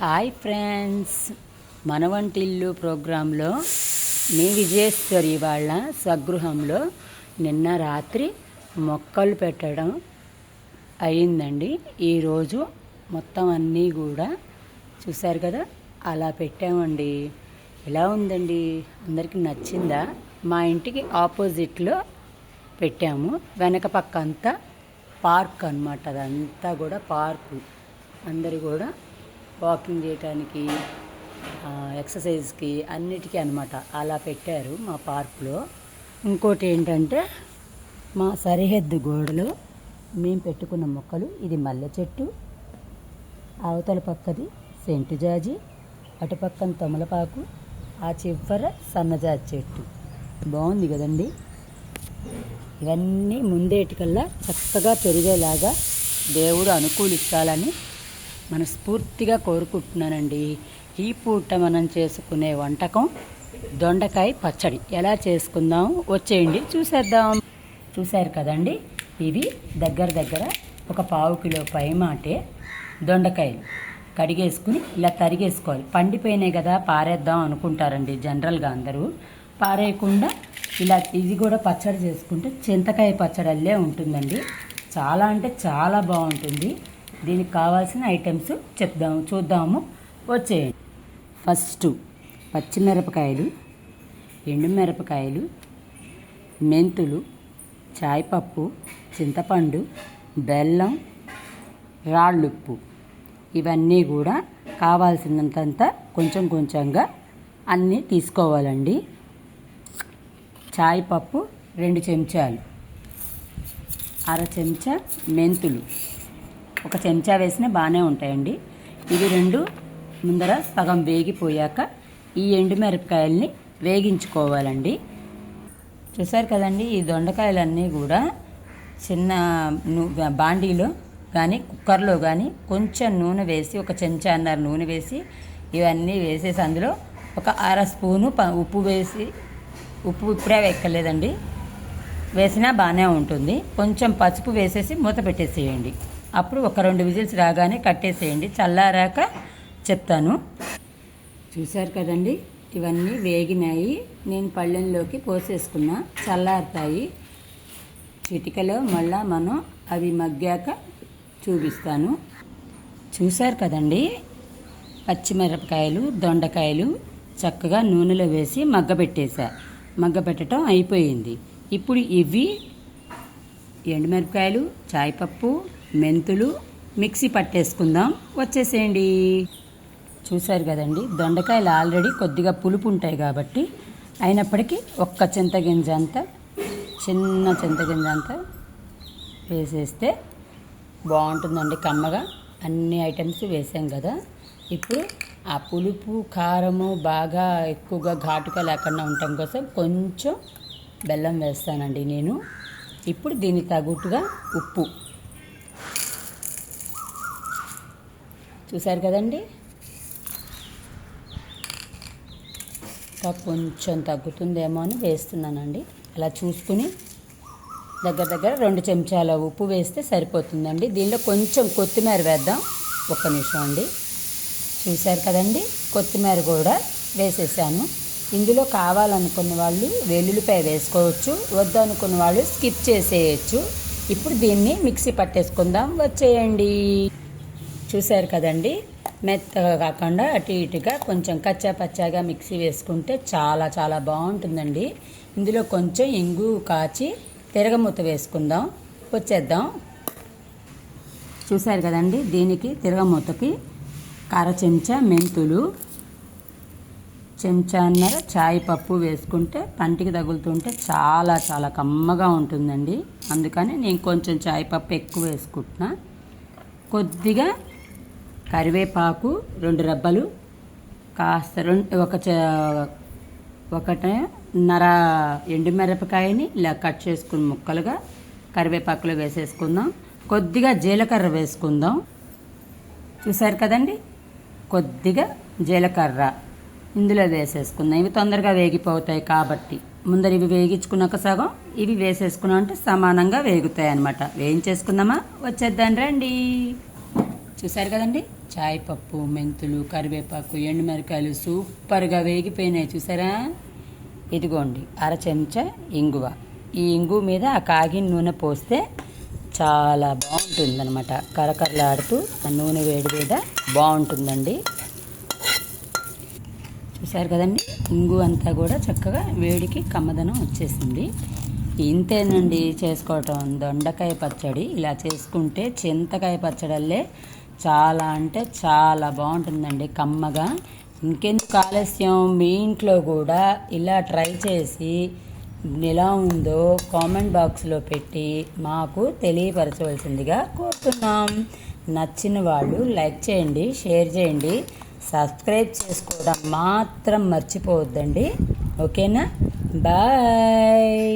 Hi friends, మన వంటిల్లు ప్రోగ్రాంలో మీ విజయేశ్వరి వాళ్ళ స్వగృహంలో నిన్న రాత్రి మొక్కలు పెట్టడం అయిందండి. ఈరోజు మొత్తం అన్నీ కూడా చూశారు కదా, అలా పెట్టామండి. ఎలా ఉందండి? అందరికీ నచ్చిందా? మా ఇంటికి ఆపోజిట్లో పెట్టాము. వెనక పక్క అంతా పార్క్ అన్నమాట. అదంతా కూడా పార్కు. అందరూ కూడా వాకింగ్ చేయడానికి, ఎక్సర్సైజ్కి, అన్నిటికీ అన్నమాట అలా పెట్టారు మా పార్కులో. ఇంకోటి ఏంటంటే, మా సరిహద్దు గోడలో మేము పెట్టుకున్న మొక్కలు, ఇది మల్లె చెట్టు, అవతల పక్కది సెంటు జాజి, అటుపక్కన తమలపాకు, ఆ చివర సన్నజాజి చెట్టు. బాగుంది కదండి. ఇవన్నీ ముందేటికల్లా చక్కగా పెరిగేలాగా దేవుడు అనుకూలించాలని మనస్ఫూర్తిగా కోరుకుంటున్నానండి. ఈ పూట మనం చేసుకునే వంటకం దొండకాయ పచ్చడి ఎలా చేసుకుందాం వచ్చేయండి, చూసేద్దాం. చూశారు కదండి, ఇవి దగ్గర ఒక పావు కిలో పైమాటే దొండకాయలు కడిగేసుకుని ఇలా తరిగేసుకోవాలి. పండిపోయినాయి కదా పారేద్దాం అనుకుంటారండి జనరల్గా అందరూ. పారేయకుండా ఇలా ఇది కూడా పచ్చడి చేసుకుంటే చింతకాయ పచ్చడి అల్లే ఉంటుందండి. చాలా అంటే చాలా బాగుంటుంది. దీనికి కావాల్సిన ఐటమ్స్ చూద్దాము వచ్చేయండి. ఫస్ట్ పచ్చిమిరపకాయలు, ఎండుమిరపకాయలు, మెంతులు, చాయ్పప్పు, చింతపండు, బెల్లం, రాళ్ళుప్పు, ఇవన్నీ కూడా కావాల్సినంత కొంచెంగా అన్నీ తీసుకోవాలండి. చాయ్పప్పు 2 చెంచాలు, అర చెంచా మెంతులు, 1 చెంచా వేసినా బాగానే ఉంటాయండి. ఇవి 2 ముందర సగం వేగిపోయాక ఈ ఎండుమిరపకాయల్ని వేగించుకోవాలండి. చూసారు కదండి, ఈ దొండకాయలన్నీ కూడా చిన్న బాండీలో కానీ కుక్కర్లో కానీ కొంచెం నూనె వేసి, 1 చెంచాన్నర నూనె వేసి, ఇవన్నీ వేసేసి అందులో 1 అర స్పూను ఉప్పు వేసి, ఉప్పు ఇప్పుడే ఎక్కలేదండి, వేసినా బాగానే ఉంటుంది. కొంచెం పసుపు వేసేసి మూత పెట్టేసేయండి. అప్పుడు 1-2 విజిల్స్ రాగానే కట్టేసేయండి. చల్లారాక చెప్తాను. చూశారు కదండి, ఇవన్నీ వేగినాయి. నేను పళ్ళెంలోకి పోసేసుకున్నా, చల్లారుతాయి. చిటికలో మళ్ళా మనం అవి మగ్గాక చూపిస్తాను. చూశారు కదండి, పచ్చిమిరపకాయలు, దొండకాయలు చక్కగా నూనెలో వేసి మగ్గబెట్టడం అయిపోయింది. ఇప్పుడు ఇవి ఎండుమిరపకాయలు, చాయ్పప్పు, మెంతులు మిక్సీ పట్టేసుకుందాం వచ్చేసేయండి. చూశారు కదండి, దొండకాయలు ఆల్రెడీ కొద్దిగా పులుపు ఉంటాయి కాబట్టి, అయినప్పటికీ 1 చింతగింజ అంతా, చిన్న చింతగింజ అంతా వేసేస్తే బాగుంటుందండి కమ్మగా. అన్ని ఐటమ్స్ వేసాం కదా. ఇప్పుడు ఆ పులుపు కారము బాగా ఎక్కువగా ఘాటుగా లేకుండా ఉండటం కోసం కొంచెం బెల్లం వేస్తానండి నేను. ఇప్పుడు దీనికి తగ్గట్టుగా ఉప్పు. చూశారు కదండి, ఇంకా కొంచెం తగ్గుతుందేమో అని వేస్తున్నానండి. అలా చూసుకుని దగ్గర 2 చెంచాల ఉప్పు వేస్తే సరిపోతుందండి. దీనిలో కొంచెం కొత్తిమీర వేద్దాం. 1 నిమిషం అండి. చూశారు కదండి, కొత్తిమీర కూడా వేసేసాను. ఇందులో కావాలనుకున్న వాళ్ళు వెల్లుల్లిపాయ వేసుకోవచ్చు, వద్దనుకున్న వాళ్ళు స్కిప్ చేసేయచ్చు. ఇప్పుడు దీన్ని మిక్సీ పట్టేసుకుందాం వచ్చేయండి. చూశారు కదండి, మెత్తగా కాకుండా అటు ఇటుగా కొంచెం కచ్చా పచ్చాగా మిక్సీ వేసుకుంటే చాలా బాగుంటుందండి. ఇందులో కొంచెం ఇంగు కాచి తిరగమూత వేసుకుందాం వచ్చేద్దాం. చూశారు కదండి, దీనికి తిరగమూతకి 1/2 చెంచా మెంతులు, చెంచాన్నర చాయ్పప్పు వేసుకుంటే పంటికి తగులుతుంటే చాలా కమ్మగా ఉంటుందండి. అందుకని నేను కొంచెం చాయ్పప్పు ఎక్కువ వేసుకుంటున్నా. కొద్దిగా కరివేపాకు 2 రెబ్బలు, కాస్త 1.5 ఎండుమిరపకాయని ఇలా కట్ చేసుకుని ముక్కలుగా కరివేపాకులో వేసేసుకుందాం. కొద్దిగా జీలకర్ర వేసుకుందాం. చూశారు కదండి, కొద్దిగా జీలకర్ర ఇందులో వేసేసుకుందాం. ఇవి తొందరగా వేగిపోతాయి కాబట్టి ముందర ఇవి వేగించుకున్నాక సగం ఇవి వేసేసుకున్నాం అంటే సమానంగా వేగుతాయి అన్నమాట. వేయించేసుకుందామా వచ్చేద్దాం రండి. చూశారు కదండి, చాయ్ పప్పు, మెంతులు, కరివేపాకు, ఎండుమిరకాయలు సూపర్గా వేగిపోయినాయి చూసారా. ఇదిగోండి అర చెంచా ఇంగువ. ఈ ఇంగువ మీద ఆ కాగిన నూనె పోస్తే చాలా బాగుంటుందన్నమాట. కరకరలాడుతూ ఆ నూనె వేడి మీద బాగుంటుందండి. చూసారు కదండి, ఇంగు అంతా కూడా చక్కగా వేడికి కమ్మదనం వచ్చేసింది. ఇంతేనండి చేసుకోవటం. దొండకాయ పచ్చడి ఇలా చేసుకుంటే చింతకాయ పచ్చడల్లే చాలా అంటే చాలా బాగుంటుందండి కమ్మగా. ఇంకెందుకు ఆలస్యం, మీ ఇంట్లో కూడా ఇలా ట్రై చేసి ఎలా ఉందో కామెంట్ బాక్స్లో పెట్టి మాకు తెలియపరచవలసిందిగా కోరుతున్నాం. నచ్చిన వాళ్ళు లైక్ చేయండి, షేర్ చేయండి, సబ్స్క్రైబ్ చేసుకోవడం మాత్రం మర్చిపోవద్దండి. ఓకేనా? బాయ్.